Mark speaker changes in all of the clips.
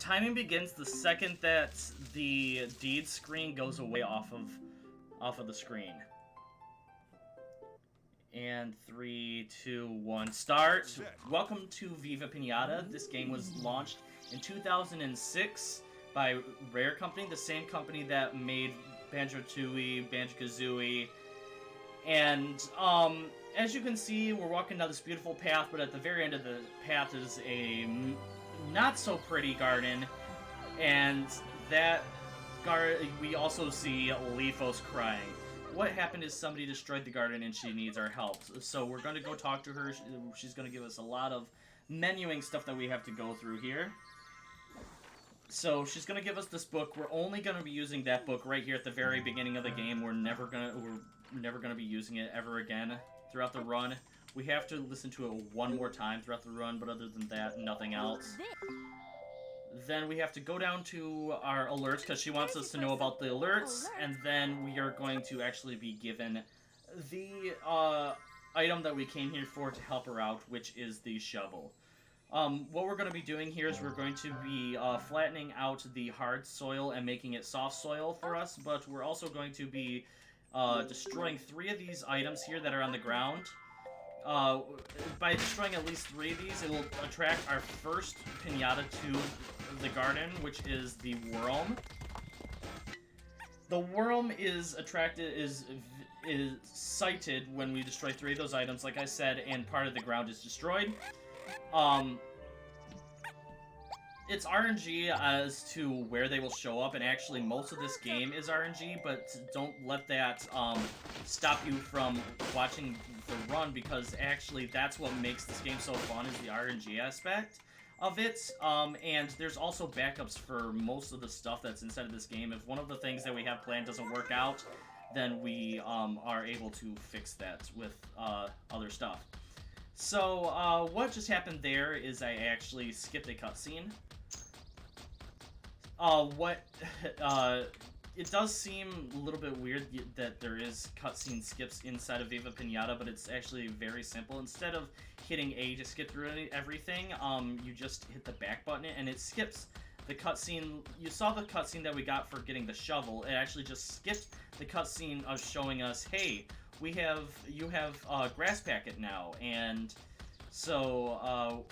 Speaker 1: timing begins the second that the deed screen goes away off of the screen. And 3, 2, 1, start. Welcome to Viva Pinata. This game was launched in 2006 by Rare Company, the same company that made Banjo-Tooie, Banjo-Kazooie. And as you can see, we're walking down this beautiful path, but at the very end of the path is a not so pretty garden, and that we also see Leafos crying. What happened is somebody destroyed the garden and she needs our help. So we're going to go talk to her. She's going to give us a lot of menuing stuff that we have to go through here. So she's going to give us this book. We're only going to be using that book right here at the very beginning of the game. We're never going to be using it ever again throughout the run. We have to listen to it one more time throughout the run, but other than that, nothing else. Then we have to go down to our alerts, because she wants us to know about the alerts, and then we are going to actually be given the item that we came here for to help her out, which is the shovel. What we're going to be doing here is we're going to be flattening out the hard soil and making it soft soil for us, but we're also going to be destroying 3 of these items here that are on the ground. By destroying at least 3 of these, it will attract our first pinata to the garden, which is the worm. The worm is sighted when we destroy 3 of those items, like I said, and part of the ground is destroyed. It's RNG as to where they will show up, and actually most of this game is RNG, but don't let that stop you from watching the run, because actually that's what makes this game so fun, is the RNG aspect of it. And there's also backups for most of the stuff that's inside of this game. If one of the things that we have planned doesn't work out, then we are able to fix that with other stuff. So what just happened there is I actually skipped a cutscene. It does seem a little bit weird that there is cutscene skips inside of Viva Pinata, but it's actually very simple. Instead of hitting A to skip through everything, you just hit the back button and it skips the cutscene. You saw the cutscene that we got for getting the shovel. It actually just skipped the cutscene of showing us, hey, you have a grass packet now, and so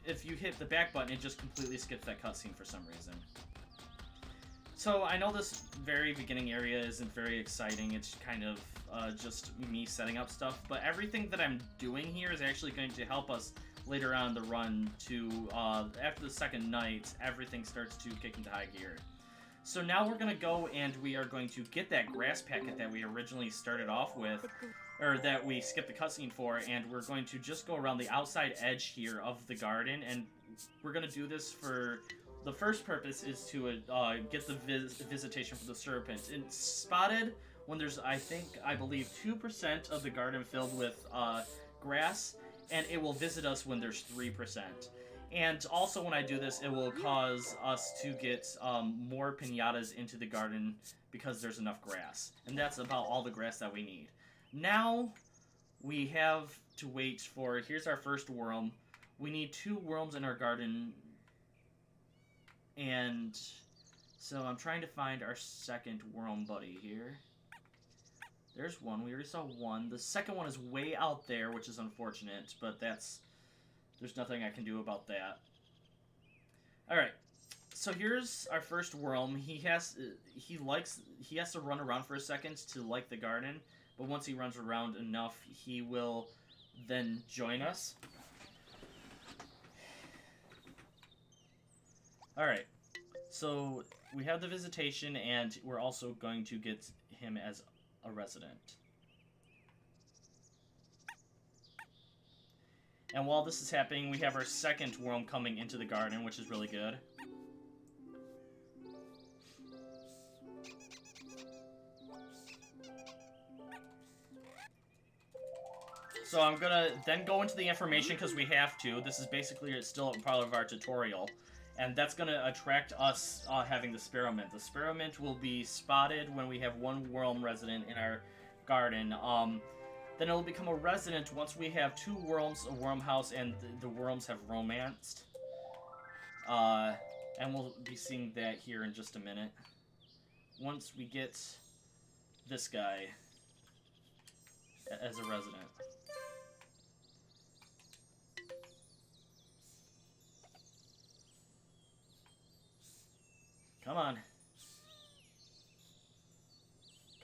Speaker 1: if you hit the back button, it just completely skips that cutscene for some reason. So I know this very beginning area isn't very exciting. It's kind of just me setting up stuff, but everything that I'm doing here is actually going to help us later on in the run to, after the second night, everything starts to kick into high gear. So now we're going to go and we are going to get that grass packet that we originally started off with, or that we skipped the cutscene for, and we're going to just go around the outside edge here of the garden, and we're going to do this for... The first purpose is to get the visitation from the serpent. It's spotted when there's, I believe, 2% of the garden filled with grass, and it will visit us when there's 3%. And also when I do this, it will cause us to get more pinatas into the garden because there's enough grass. And that's about all the grass that we need. Now, we have to wait for... Here's our first worm. We need 2 worms in our garden... And so I'm trying to find our second worm buddy here. There's one. We already saw one. The second one is way out there, which is unfortunate, but there's nothing I can do about that. Alright. So here's our first worm. He has to run around for a second to like the garden, but once he runs around enough, he will then join us. Alright, so we have the visitation, and we're also going to get him as a resident. And while this is happening, we have our second worm coming into the garden, which is really good. So I'm gonna then go into the information, because we have to. This is basically still part of our tutorial. And that's going to attract us having the Spearmint. The Spearmint will be spotted when we have 1 worm resident in our garden. Then it'll become a resident once we have 2 worms, a worm house, and the worms have romanced. And we'll be seeing that here in just a minute. Once we get this guy as a resident. Come on.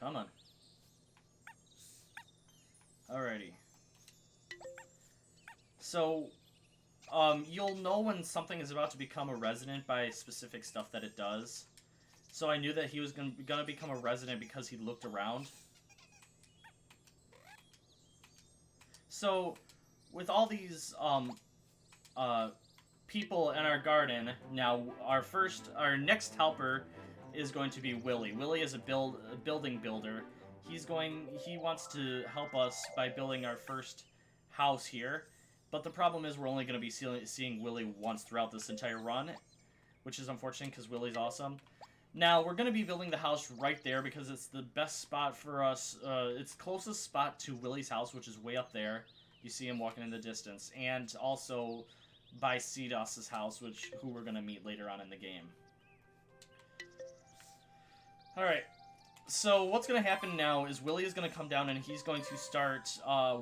Speaker 1: Come on. Alrighty. So, you'll know when something is about to become a resident by specific stuff that it does. So I knew that he was gonna become a resident because he looked around. So, with all these, people in our garden, now our next helper is going to be Willie. Willie is a building builder. He wants to help us by building our first house here. But the problem is we're only going to be seeing Willie once throughout this entire run, which is unfortunate because Willie's awesome. Now, we're going to be building the house right there because it's the best spot for us. It's closest spot to Willie's house, which is way up there. You see him walking in the distance. And also by Cedos' house, who we're going to meet later on in the game. Alright. So what's going to happen now is Willie is going to come down and he's going to start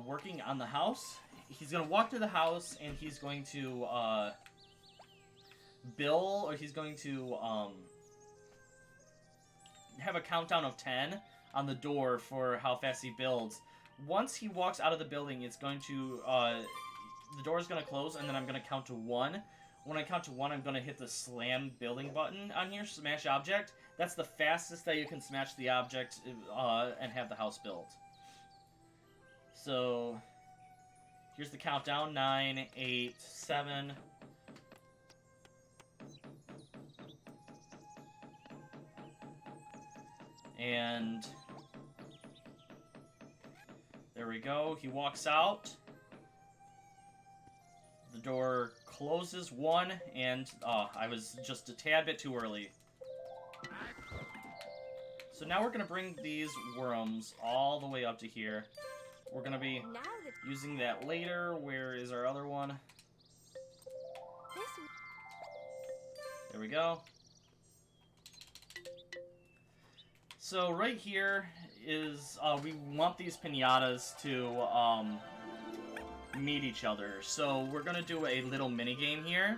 Speaker 1: working on the house. He's going to walk through the house and he's going to build, or he's going to have a countdown of 10 on the door for how fast he builds. Once he walks out of the building, it's going to, the door is going to close and then I'm going to count to 1. When I count to 1, I'm going to hit the slam building button on here, smash object. That's the fastest that you can smash the object and have the house built. So, here's the countdown. 9, 8, 7. And there we go. He walks out. The door closes 1, and I was just a tad bit too early. So now we're going to bring these worms all the way up to here. We're going to be using that later. Where is our other one? There we go. So right here is, we want these pinatas to meet each other. So we're going to do a little mini game here.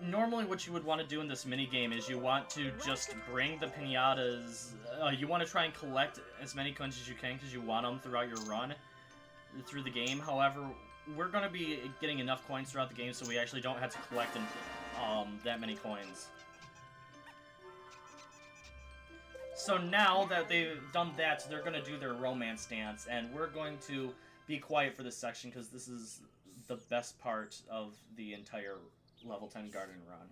Speaker 1: Normally what you would want to do in this mini game is you want to just bring the pinatas, you want to try and collect as many coins as you can because you want them throughout your run through the game. However, we're going to be getting enough coins throughout the game so we actually don't have to collect that many coins. So now that they've done that, they're going to do their romance dance, and we're going to be quiet for this section because this is the best part of the entire level 10 garden run.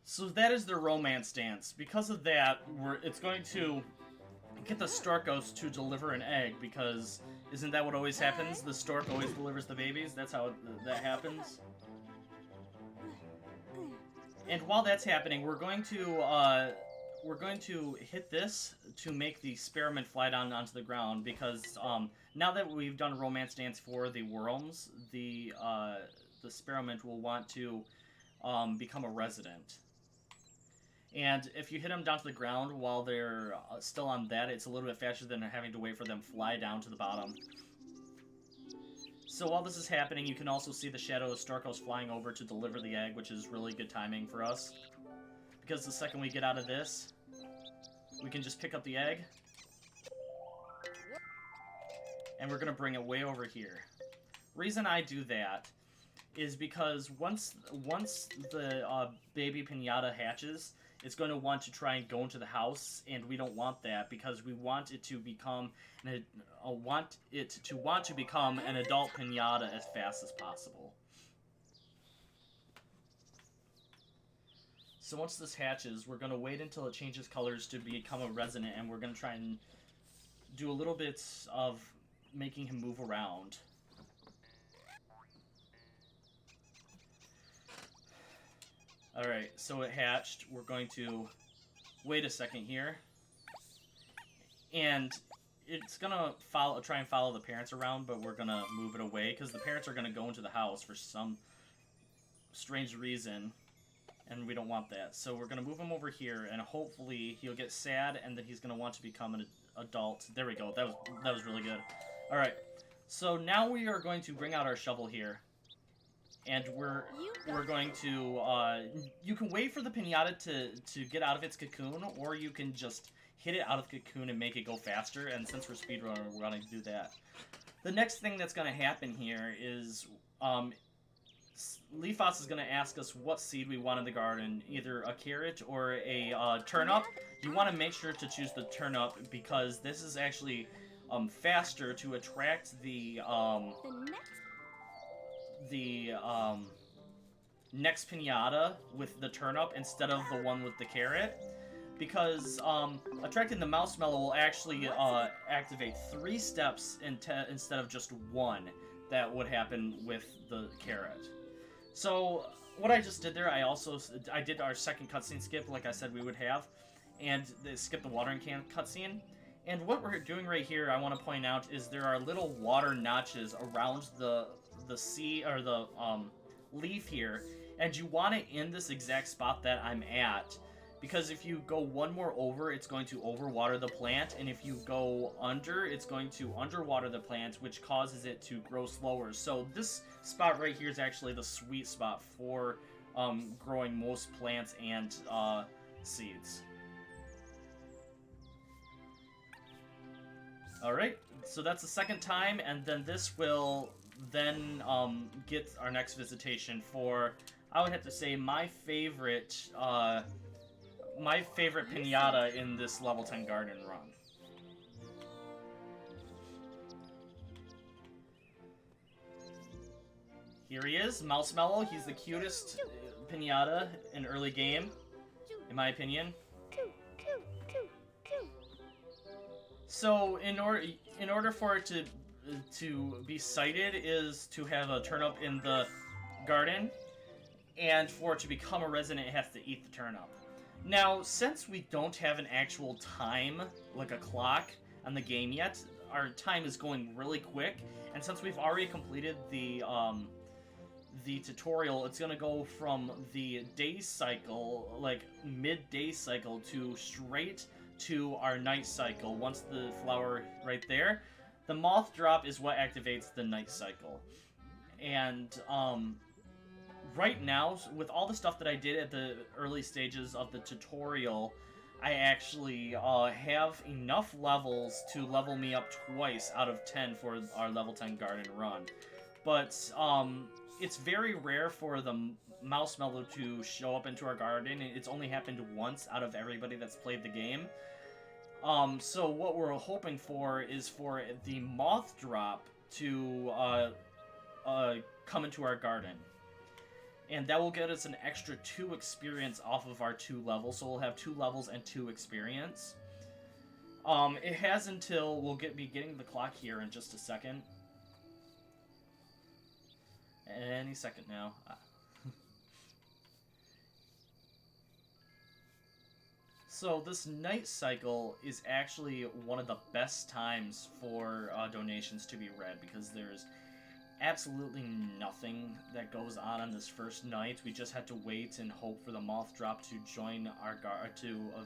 Speaker 1: So that is their romance dance. Because of that, it's going to get the storkos to deliver an egg, because isn't that what always happens? The stork always delivers the babies. That's how that happens. And while that's happening, we're going to hit this to make the spearmint fly down onto the ground, because now that we've done romance dance for the worms, the spearmint will want to become a resident. And if you hit them down to the ground while they're still on that, it's a little bit faster than having to wait for them to fly down to the bottom. So while this is happening, you can also see the shadow of Storkos flying over to deliver the egg, which is really good timing for us. Because the second we get out of this, we can just pick up the egg. And we're going to bring it way over here. Reason I do that is because once the baby pinata hatches, it's going to want to try and go into the house, and we don't want that because we want it to become want to become an adult pinata as fast as possible. So once this hatches, we're gonna wait until it changes colors to become a resident, and we're gonna try and do a little bit of making him move around. Alright, so it hatched. We're going to wait a second here. And it's gonna try and follow the parents around, but we're gonna move it away because the parents are gonna go into the house for some strange reason, and we don't want that. So we're gonna move him over here, and hopefully he'll get sad, and then he's gonna want to become an adult. There we go. That was really good. All right. So now we are going to bring out our shovel here, and we're going to you can wait for the pinata to get out of its cocoon, or you can just hit it out of the cocoon and make it go faster, and since we're speedrunner, we're going to do that. The next thing that's going to happen here is Leafos is going to ask us what seed we want in the garden, either a carrot or a turnip. You want to make sure to choose the turnip because this is actually faster to attract the next pinata with the turnip instead of the one with the carrot. Because attracting the marshmallow will actually activate 3 steps instead of just 1 that would happen with the carrot. So what I just did there, I did our second cutscene skip like I said we would have, and skip the watering can cutscene. And what we're doing right here, I want to point out, is there are little water notches around the sea or the leaf here, and you want it in this exact spot that I'm at. Because if you go one more over, it's going to overwater the plant, and if you go under, it's going to underwater the plant, which causes it to grow slower. So this spot right here is actually the sweet spot for growing most plants and seeds. Alright, so that's the second time, and then this will then get our next visitation for, I would have to say, my favorite pinata in this level 10 garden run. Here he is, Marshmallow. He's the cutest pinata in early game, in my opinion. So in order for it to be sighted is to have a turnip in the garden, and for it to become a resident, it has to eat the turnip. Now, since we don't have an actual time, like a clock, on the game yet, our time is going really quick, and since we've already completed the tutorial, it's gonna go from the day cycle, like mid-day cycle, to straight to our night cycle. Once the flower right there, the moth drop is what activates the night cycle. And right now, with all the stuff that I did at the early stages of the tutorial, I actually have enough levels to level me up twice out of 10 for our level 10 garden run. But it's very rare for the marshmallow to show up into our garden. It's only happened once out of everybody that's played the game. So what we're hoping for is for the moth drop to come into our garden. And that will get us an extra 2 experience off of our 2 levels, so we'll have 2 levels and 2 experience. It has until, we'll be getting the clock here in just a second. Any second now. So this night cycle is actually one of the best times for donations to be read, because there's absolutely nothing that goes on this first night. We just had to wait and hope for the moth drop to join our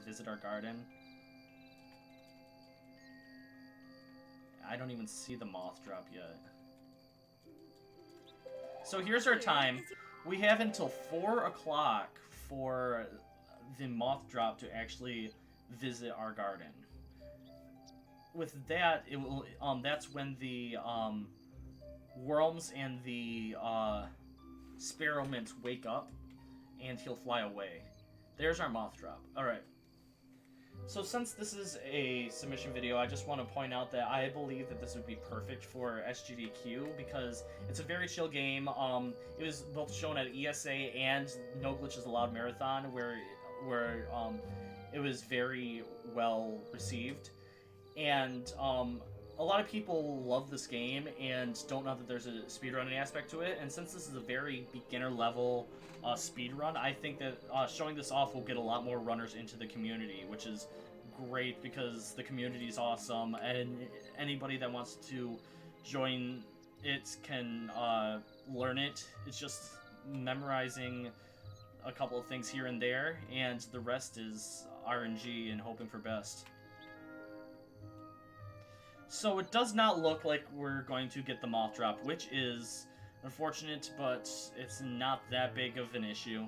Speaker 1: visit our garden. I don't even see the moth drop yet. So here's our time. We have until 4 o'clock for the moth drop to actually visit our garden. With that, it will that's when the worms and the sparrow mints wake up, and he'll fly away. There's our moth drop. Alright. So since this is a submission video, I just want to point out that I believe that this would be perfect for SGDQ because it's a very chill game. It was both shown at ESA and No Glitches Allowed Marathon, where it was very well received, and a lot of people love this game and don't know that there's a speedrunning aspect to it. And since this is a very beginner level speedrun, I think that showing this off will get a lot more runners into the community, which is great because the community is awesome, and anybody that wants to join it can learn it. It's just memorizing a couple of things here and there, and the rest is RNG and hoping for best. So it does not look like we're going to get the moth drop, which is unfortunate, but it's not that big of an issue.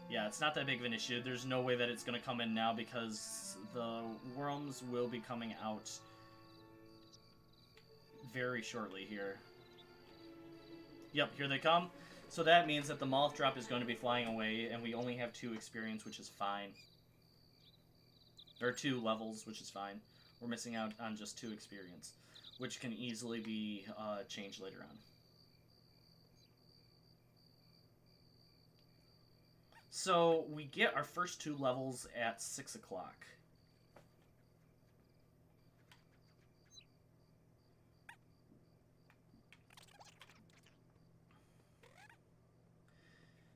Speaker 1: Yeah, it's not that big of an issue. There's no way that it's going to come in now because the worms will be coming out very shortly here. Yep, here they come. So that means that the moth drop is going to be flying away, and we only have 2 experience, which is fine. Or 2 levels, which is fine. We're missing out on just 2 experience, which can easily be changed later on. So we get our first 2 levels at 6 o'clock.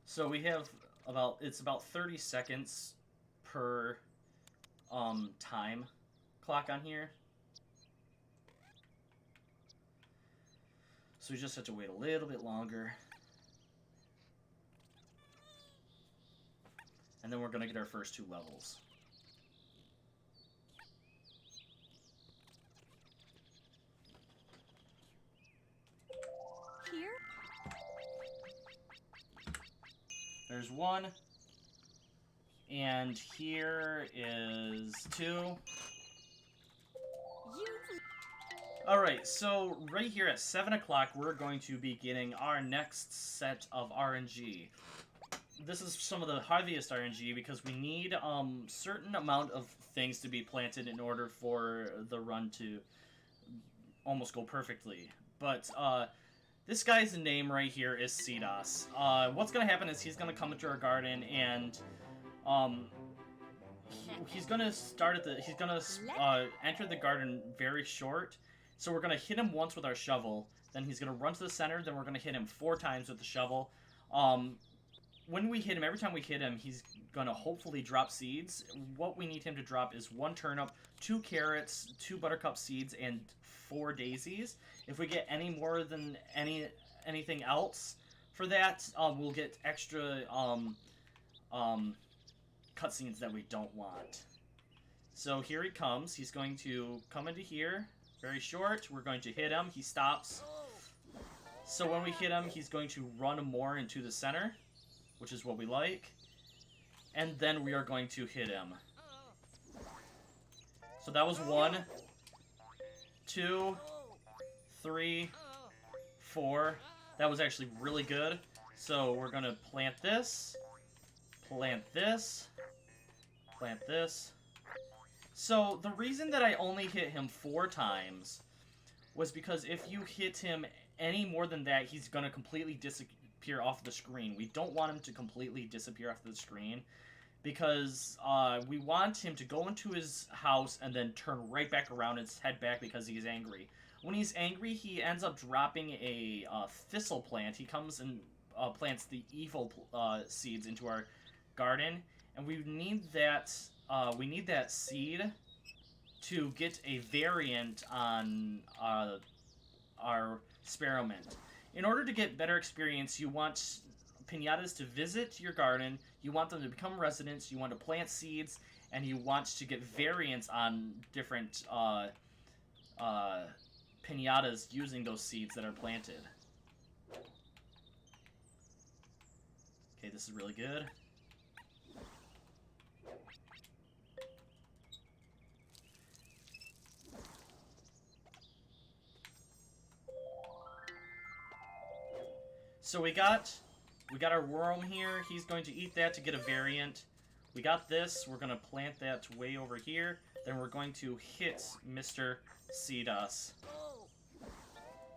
Speaker 1: So we have it's about 30 seconds per time clock on here. So we just have to wait a little bit longer. And then we're going to get our first 2 levels.
Speaker 2: Here?
Speaker 1: There's 1. And here is 2. Alright, so right here at 7 o'clock, we're going to be getting our next set of RNG. This is some of the heaviest RNG because we need certain amount of things to be planted in order for the run to almost go perfectly. But this guy's name right here is CDOS. What's going to happen is he's going to come into our garden and he's going to start at he's going to enter the garden very short. So we're going to hit him once with our shovel, then he's going to run to the center, then we're going to hit him 4 times with the shovel. When we hit him, every time we hit him, he's going to hopefully drop seeds. What we need him to drop is 1 turnip, 2 carrots, 2 buttercup seeds, and 4 daisies. If we get any more than anything else for that, we'll get extra cutscenes that we don't want. So here he comes. He's going to come into here, very short. We're going to hit him. He stops. So when we hit him, he's going to run more into the center, which is what we like. And then we are going to hit him. So that was 1, 2, 3, 4. That was actually really good. So we're going to plant this, plant this, plant this. So the reason that I only hit him 4 times was because if you hit him any more than that, he's going to completely disappear off the screen. We don't want him to completely disappear off the screen because we want him to go into his house and then turn right back around and head back because he's angry. When he's angry, he ends up dropping a thistle plant. He comes and plants the evil seeds into our garden, and we need that seed to get a variant on our experiment. In order to get better experience, you want pinatas to visit your garden, you want them to become residents, you want to plant seeds, and you want to get variants on different pinatas using those seeds that are planted. Okay, this is really good. So we got our worm here. He's going to eat that to get a variant. We got this. We're going to plant that way over here. Then we're going to hit Mr. Seedos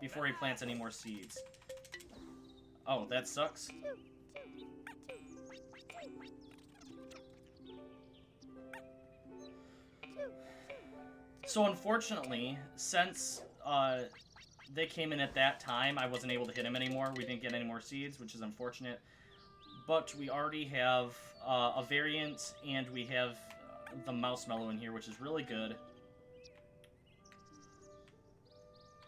Speaker 1: before he plants any more seeds. Oh, that sucks. So unfortunately, since they came in at that time, I wasn't able to hit him anymore. We didn't get any more seeds, which is unfortunate. But we already have a variant, and we have the Marshmallow in here, which is really good.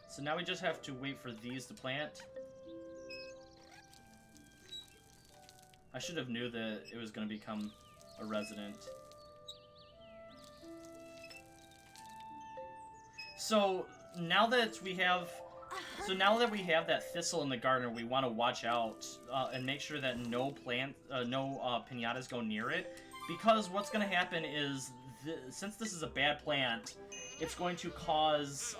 Speaker 1: So now we just have to wait for these to plant. I should have knew that it was going to become a resident. So now that we have that thistle in the garden, we want to watch out and make sure that no pinatas go near it, because what's going to happen is since this is a bad plant, it's going to cause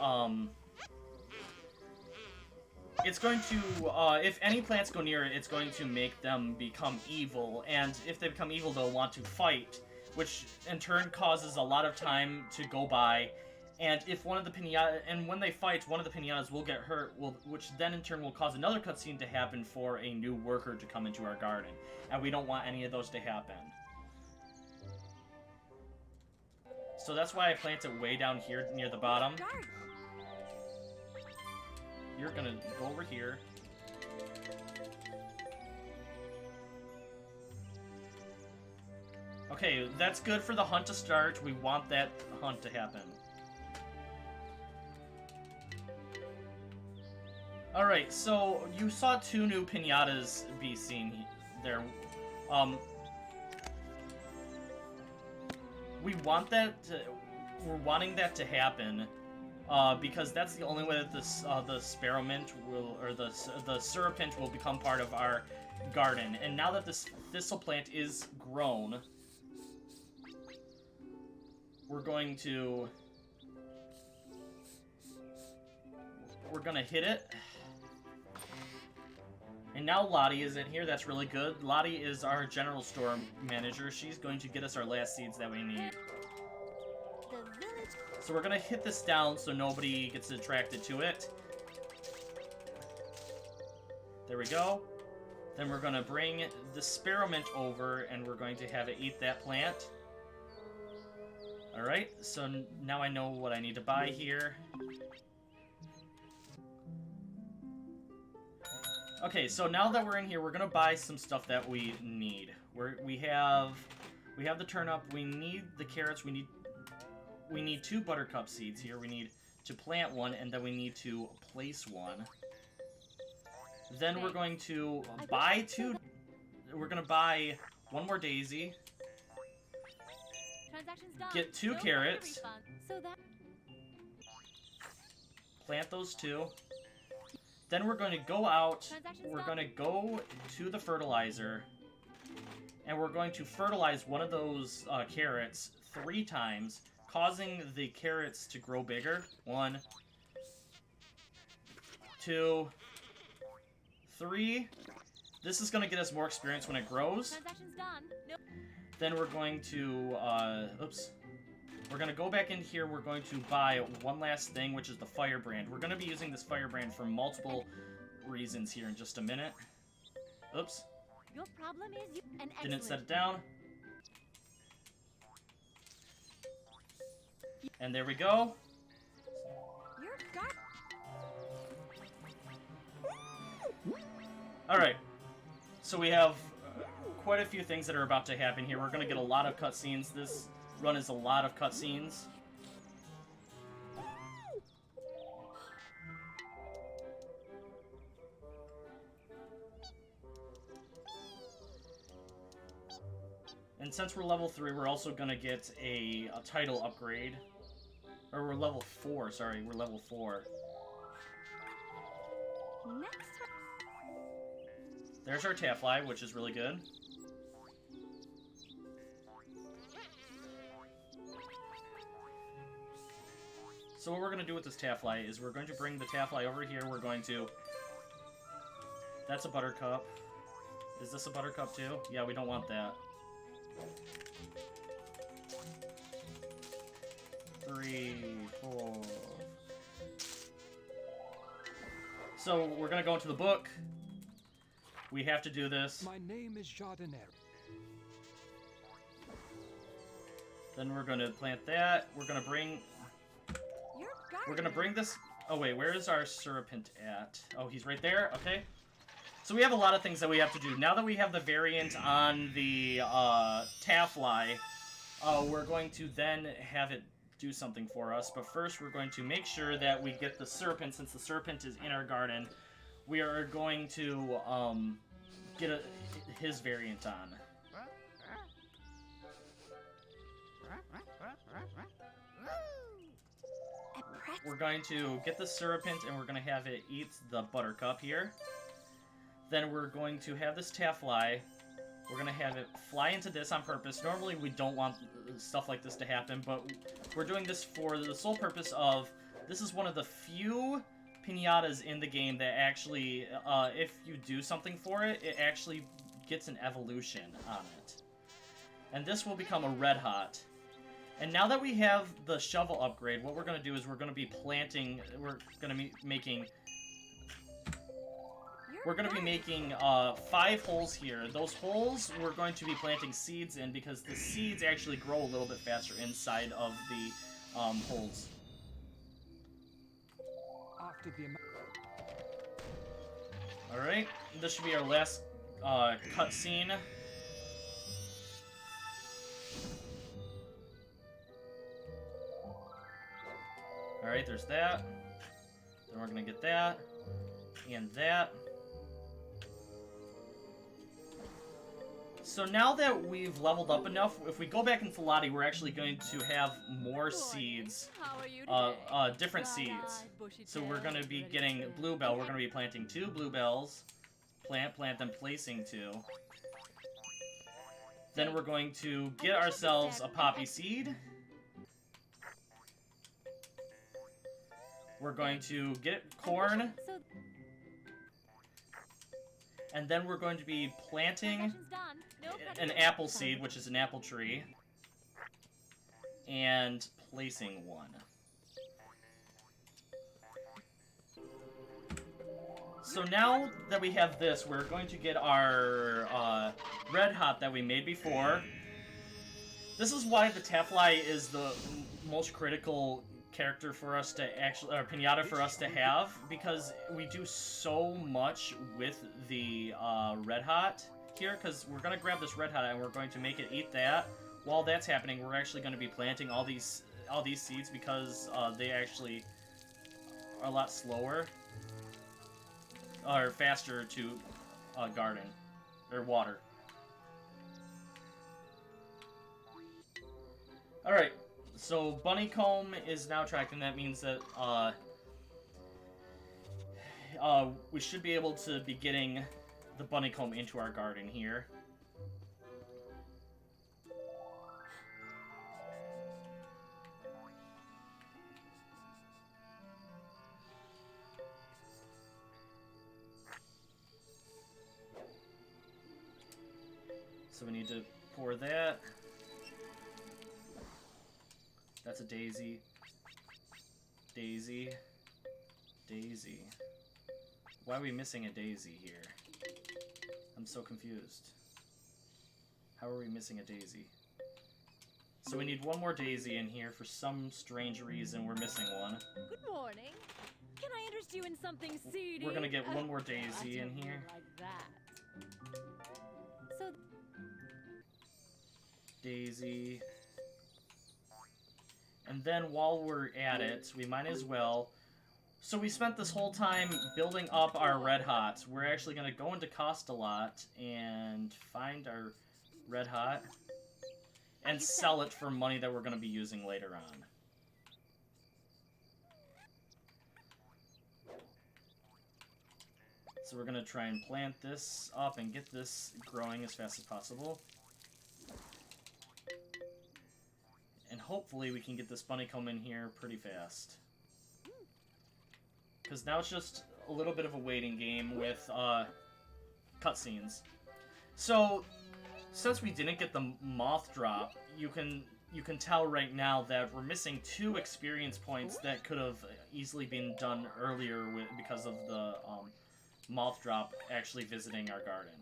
Speaker 1: if any plants go near it, it's going to make them become evil, and if they become evil, they'll want to fight, which in turn causes a lot of time to go by. And if one of the when they fight, one of the pinatas will get hurt, which then in turn will cause another cutscene to happen for a new worker to come into our garden. And we don't want any of those to happen. So that's why I plant it way down here near the bottom. You're gonna go over here. Okay, that's good for the hunt to start. We want that hunt to happen. Alright, so you saw 2 new pinatas be seen there. We're wanting that to happen, because that's the only way that the spearmint will, or the serpent will become part of our garden. And now that this thistle plant is grown, we're gonna hit it. And now Lottie is in here. That's really good. Lottie is our general store manager. She's going to get us our last seeds that we need. So we're going to hit this down so nobody gets attracted to it. There we go. Then we're going to bring the spearmint over, and we're going to have it eat that plant. Alright, so now I know what I need to buy here. Okay, so now that we're in here, we're gonna buy some stuff that we need. We have the turnip. We need the carrots. We need 2 buttercup seeds here. We need to plant 1, and then we need to place 1. Then we're going to buy 2. We're gonna buy 1 more daisy. Get 2 carrots. Plant those 2. Then we're going to go out, we're going to go to the fertilizer, and we're going to fertilize one of those carrots 3 times, causing the carrots to grow bigger. 1, 2, 3. This is going to get us more experience when it grows. Then we're going to, we're going to go back in here. We're going to buy 1 last thing, which is the firebrand. We're going to be using this firebrand for multiple reasons here in just a minute. Oops.
Speaker 2: Your problem is
Speaker 1: Didn't set it down. And there we go. Alright. So we have quite a few things that are about to happen here. We're going to get a lot of cutscenes. This run is a lot of cutscenes. And since we're level 3, we're also going to get a title upgrade. Or we're level 4, sorry. We're level 4.
Speaker 2: Next.
Speaker 1: There's our Taffly, which is really good. So what we're going to do with this Taffly is we're going to bring the Taffly over here. We're going to That's a buttercup. Is this a buttercup too? Yeah, we don't want that. 3, 4. So we're gonna go into the book. We have to do this.
Speaker 2: My name is Jardinier.
Speaker 1: Then we're gonna plant that. We're gonna bring this. Oh wait, where is our serpent at? Oh, he's right there. Okay. So we have a lot of things that we have to do. Now that we have the variant on the Taffly, we're going to then have it do something for us. But first, we're going to make sure that we get the serpent. Since the serpent is in our garden, we are going to get his variant on. We're going to get the serpent, and we're going to have it eat the buttercup here. Then we're going to have this Taffly. We're going to have it fly into this on purpose. Normally, we don't want stuff like this to happen, but we're doing this for the sole purpose of, this is one of the few pinatas in the game that actually, if you do something for it, it actually gets an evolution on it. And this will become a red hot. And now that we have the shovel upgrade, what we're going to do is we're going to be planting, we're going to be making 5 holes here. Those holes we're going to be planting seeds in because the seeds actually grow a little bit faster inside of the holes. Alright, this should be our last cutscene. Alright, there's that. Then we're gonna get that. And that. So now that we've leveled up enough, if we go back into Lottie, we're actually going to have more seeds. Different seeds. So we're going to be getting bluebell. We're going to be planting 2 bluebells. Plant, then placing 2. Then we're going to get ourselves a poppy seed. We're going to get corn. And then we're going to be planting an apple seed, which is an apple tree, and placing 1. So now that we have this, we're going to get our red hot that we made before. This is why the Taffly is the most critical character for us to actually, or pinata for us to have, because we do so much with the red hot here, because we're going to grab this red hot and we're going to make it eat that. While that's happening, we're actually going to be planting all these seeds because they actually are a lot slower or faster to garden or water. Alright, so Bunnycomb is now tracking. That means that we should be able to be getting the Bunnycomb into our garden here. So we need to pour that. That's a daisy. Daisy. Daisy. Why are we missing a daisy here? I'm so confused. How are we missing a daisy? So we need one more daisy in here. For some strange reason, we're missing one.
Speaker 3: Good morning. Can I interest you in something seedy?
Speaker 1: We're gonna get one more daisy in here.
Speaker 3: Like that. So
Speaker 1: Daisy. And then while we're at it, we might as well... So we spent this whole time building up our red hots. We're actually going to go into Cost-A-Lot and find our red hot and sell it for money that we're going to be using later on. So we're going to try and plant this up and get this growing as fast as possible. And hopefully we can get this Bunnycomb in here pretty fast. Because now it's just a little bit of a waiting game with cutscenes. So, since we didn't get the moth drop, you can tell right now that we're missing 2 experience points that could have easily been done earlier because of the moth drop actually visiting our garden.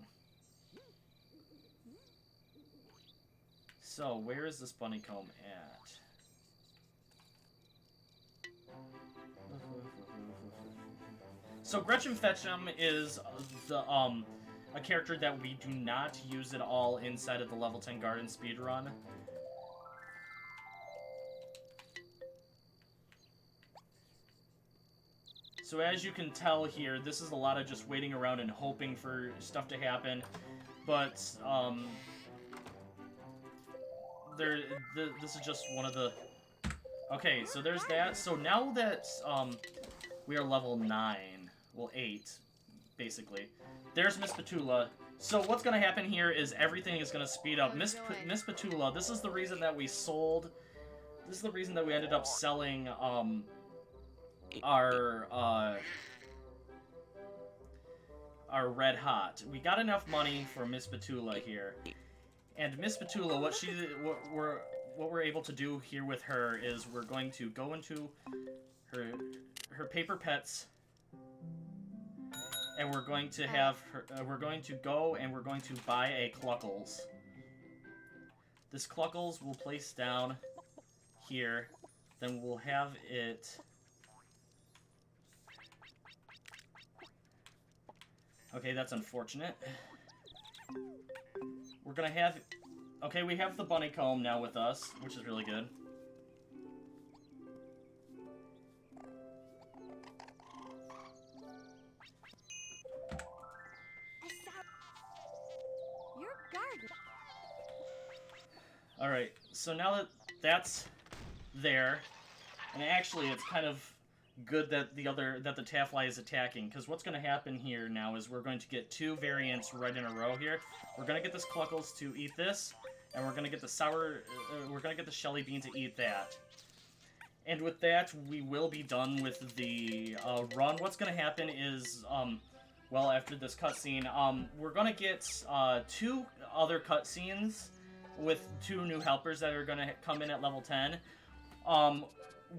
Speaker 1: So, where is this bunny comb at? So, Gretchen Fetchum is the a character that we do not use at all inside of the level 10 garden speedrun. So as you can tell here, this is a lot of just waiting around and hoping for stuff to happen, but this is just one of the... Okay, so there's that. So now that we are level 9, well 8, basically, there's Miss Petula. So what's going to happen here is everything is going to speed up. Miss Petula, this is the reason that we sold... This is the reason that we ended up selling our Red Hot. We got enough money for Miss Petula here. And Miss Petula, what we're able to do here with her is we're going to go into her paper pets, and we're going to have her, we're going to go and we're going to buy a Cluckles. This Cluckles we'll place down here, then we'll have it... Okay, that's unfortunate. We're gonna have... Okay, we have the bunny comb now with us, which is really good.
Speaker 3: Your garden.
Speaker 1: Alright, so now that that's there, and actually it's kind of good that the Taffly is attacking, because what's going to happen here now is we're going to get 2 variants right in a row here. We're going to get this Cluckles to eat this, and we're going to get the we're going to get the Shelly Bean to eat that. And with that, we will be done with the run. What's going to happen is, well, after this cutscene, we're going to get 2 other cutscenes with 2 new helpers that are going to come in at level 10.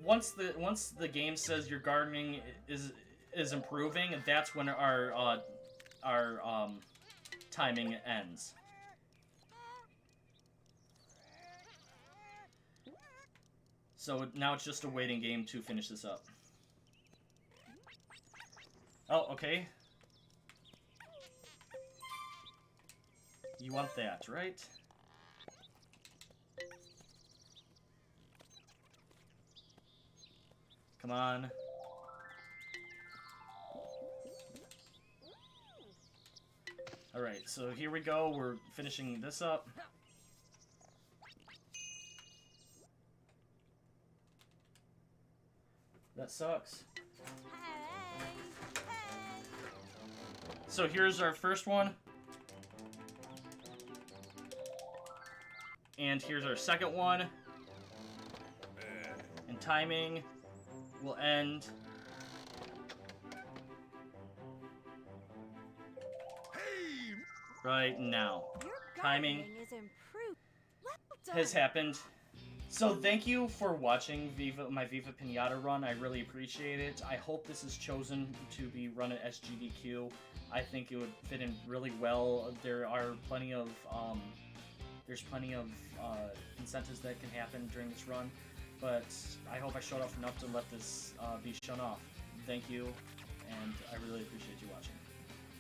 Speaker 1: Once the game says your gardening is improving, that's when our timing ends. So now it's just a waiting game to finish this up. Oh, okay. You want that, right? Come on. Alright, so here we go. We're finishing this up. That sucks. So here's our first one. And here's our second one. And timing will end right now. Timing has happened. So thank you for watching my Viva Pinata run. I really appreciate it. I hope this is chosen to be run at SGDQ. I think it would fit in really well. There are plenty of incentives that can happen during this run. But I hope I showed off enough to let this be shown off. Thank you, and I really appreciate it.